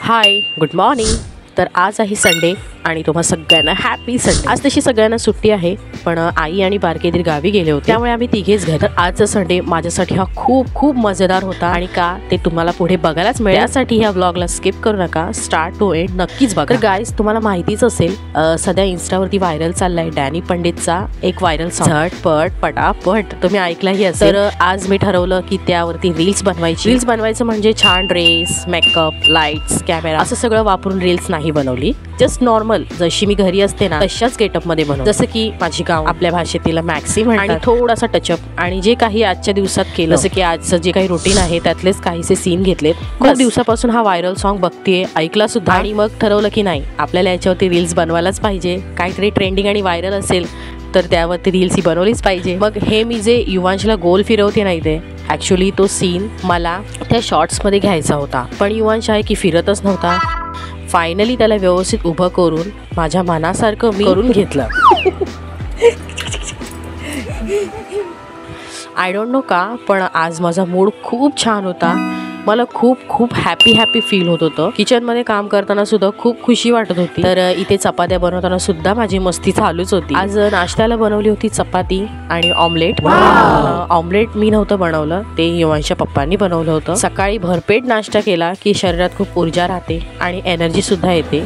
Hi good morning. तर आज आहे संडे आणि तुम्हा सगळ्यांना हॅपी संडे। आज तशी सगळ्यांना सुट्टी आहे, पण आई आणि बारकेदीर गावी गेले होते, त्यामुळे आम्ही तिघेच घर। तर आजचा संडे माझ्यासाठी हा खूप मजेदार होता आणि का ते तुम्हाला पुढे बघायलाच मिळेल। त्यासाठी ह्या व्लॉगला स्किप करू नका, स्टार्ट टू एंड नक्कीच बघा। तर गाईज तुम्हाला माहितीच असेल सध्या इन्स्टावरती व्हायरल चाललाय डॅनी पंडितचा एक व्हायरल सॉन्ग झटपट पटापट, तुम्ही ऐकलाही असेल। तर आज मी ठरवलं की त्यावरती रील्स बनवायची। रील्स बनवायचं म्हणजे छान ड्रेस, मेकअप, लाईट्स, कॅमेरा असं सगळं वापरून रील्स नाही बनवली, जस्ट नॉर्मल जशी मी घरी असते ना तशाच गेटअप मध्ये बनव। जसं की माझी गाव आपल्या भाषेत तिला मॅक्सी म्हणतात, आणि थोडासा टचअप आणि जे काही आजच्या दिवसात केलं, जसं की आजचं जे काही रुटीन आहे त्यातलेच काहीसे सीन घेतलेत। खूप दिवसापासून हा व्हायरल सॉन्ग बघतेय, ऐकला सुद्धा, आणि मग ठरवलं की नाही आपल्याला याच्यावरती रील्स बनवायलाच पाहिजे। काहीतरी ट्रेंडिंग आणि व्हायरल असेल तर त्यावरती रील्स ही बनवलीच पाहिजे। मग हे मी जे युवांशला गोल फिरवते नाही ते ऍक्च्युली तो सीन मला त्या शॉर्ट्स मध्ये घ्यायचा होता, पण युवांश आहे की फिरतच नव्हता। फायनली त्याला व्यवस्थित उभं करून माझ्या मनासारखं मी करून घेतलं। आय डोंट नो का, पण आज माझा मूड खूप छान होता। मला खूप हॅपी फील होत होतं। किचन मध्ये काम करताना सुद्धा खूप खुशी वाटत होती। तर इथे चपात्या बनवताना सुद्धा माझी मस्ती चालूच होती। आज नाश्त्याला बनवली होती चपाती आणि ऑमलेट। ऑमलेट मी नव्हतं बनवलं, ते युवांच्या पप्पांनी बनवलं होतं। सकाळी भरपेट नाश्ता केला की शरीरात खूप ऊर्जा राहते आणि एनर्जी सुद्धा येते।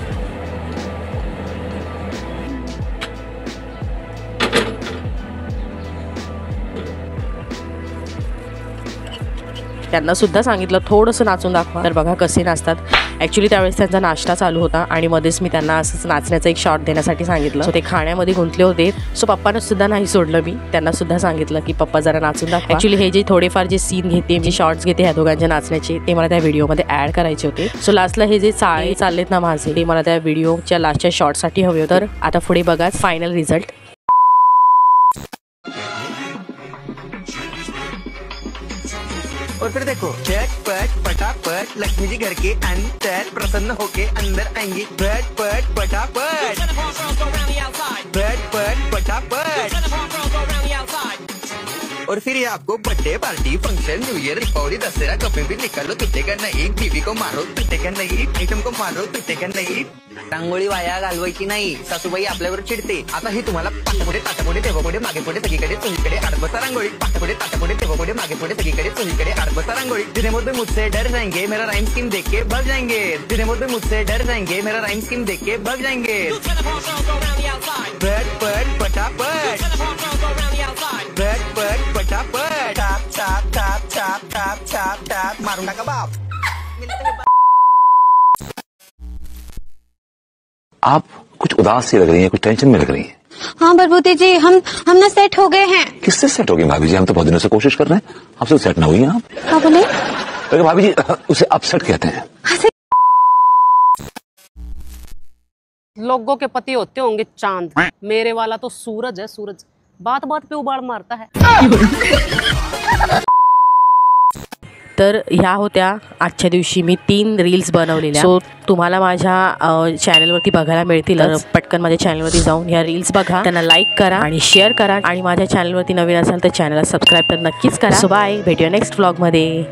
त्यांना सुद्धा सांगितलं थोडंसं नाचून दाखवा, तर बघा कसे नाचतात। ॲक्च्युली त्यावेळेस त्यांचा नाश्ता चालू होता आणि मध्येच मी त्यांना असंच नाचण्याचा एक शॉट देण्यासाठी सांगितलं। सो ते खाण्यामध्ये गुंतले होते, सो पप्पांना सुद्धा नाही सोडलं मी, त्यांना सुद्धा सांगितलं की पप्पा जरा नाचून दाखवा। ॲक्च्युली हे जे थोडेफार जे सीन घेते, जे शॉर्ट्स घेते ह्या दोघांच्या नाचण्याचे, ते मला त्या व्हिडिओमध्ये ॲड करायचे होते। सो लास्टला हे जे चाळे चाललेत ना माझे, ते मला त्या व्हिडिओच्या लास्टच्या शॉर्टसाठी हवे होते। तर आता पुढे बघा फायनल रिझल्ट। और फिर देखो झटपट पटापट लक्ष्मी जी घर के अंदर प्रसन्न होके अंदर आएंगी। झटपट पटापट झटपट पटापट। और फिर ये आपको birthday party, function, new year, Deepavali, Dussehra कभी भी निकालो, टूटेगा नहीं। बीवी को मारो टूटेगा नहीं, आइटम को मारो टूटेगा नहीं। रांगोळी वाया घालवायची नाही, सासूबाई आपल्यावर चिडते। आता ही तुम्हाला पाठपुढे ताटापुढे तेव्हापुढे मागे पुढे सगळीकडे चोहीकडे आडबसा रांगोळी। पाठपुढे ताटापुढे तेव्हापुढे मागे पुढे सगळीकडे चोहीकडे आडबसा रांगोळी। जिन्हें मुझसे मुझसे डर जाएंगे मेरा राइम स्कीम देख के भाग जाएंगे। जिन्हें मुझसे मुझसे डर जाएंगे मेरा राइम स्कीम देख के भाग जाएंगे। झटपट पटापट झटपट पटापट top top top top top top top मारूंगा का बाप। आप कुछ उदास सी लग रही हैं, कुछ टेंशन में लग रही हैं। हाँ बरबूती जी, हम ना सेट हो गए हैं। किससे सेट हो गई भाभी जी? हम तो बहुत दिनों से कोशिश कर रहे हैं, आपसे सेट ना हुई हैं आप। हाँ बोले। लेकिन भाभी जी उसे अपसेट कहते हैं। लोगों के पति होते होंगे चांद, मेरे वाला तो सूरज है सूरज, बात बात पे उबाड़ मारता है। तर ह्या होत्या आजच्या दिवशी मी 3 रील्स बनवलेल्या। सो तुम्हाला माझ्या चॅनलवरती बघायला मिळतील, पटकन माझ्या चॅनलवरती जाऊन ह्या रील्स बघा, त्यांना लाईक करा आणि शेअर करा, आणि माझ्या चॅनलवरती नवीन असाल तर चॅनलला सबस्क्राईब तर नक्कीच करा। सो बाय, भेटूया नेक्स्ट व्लॉगमध्ये।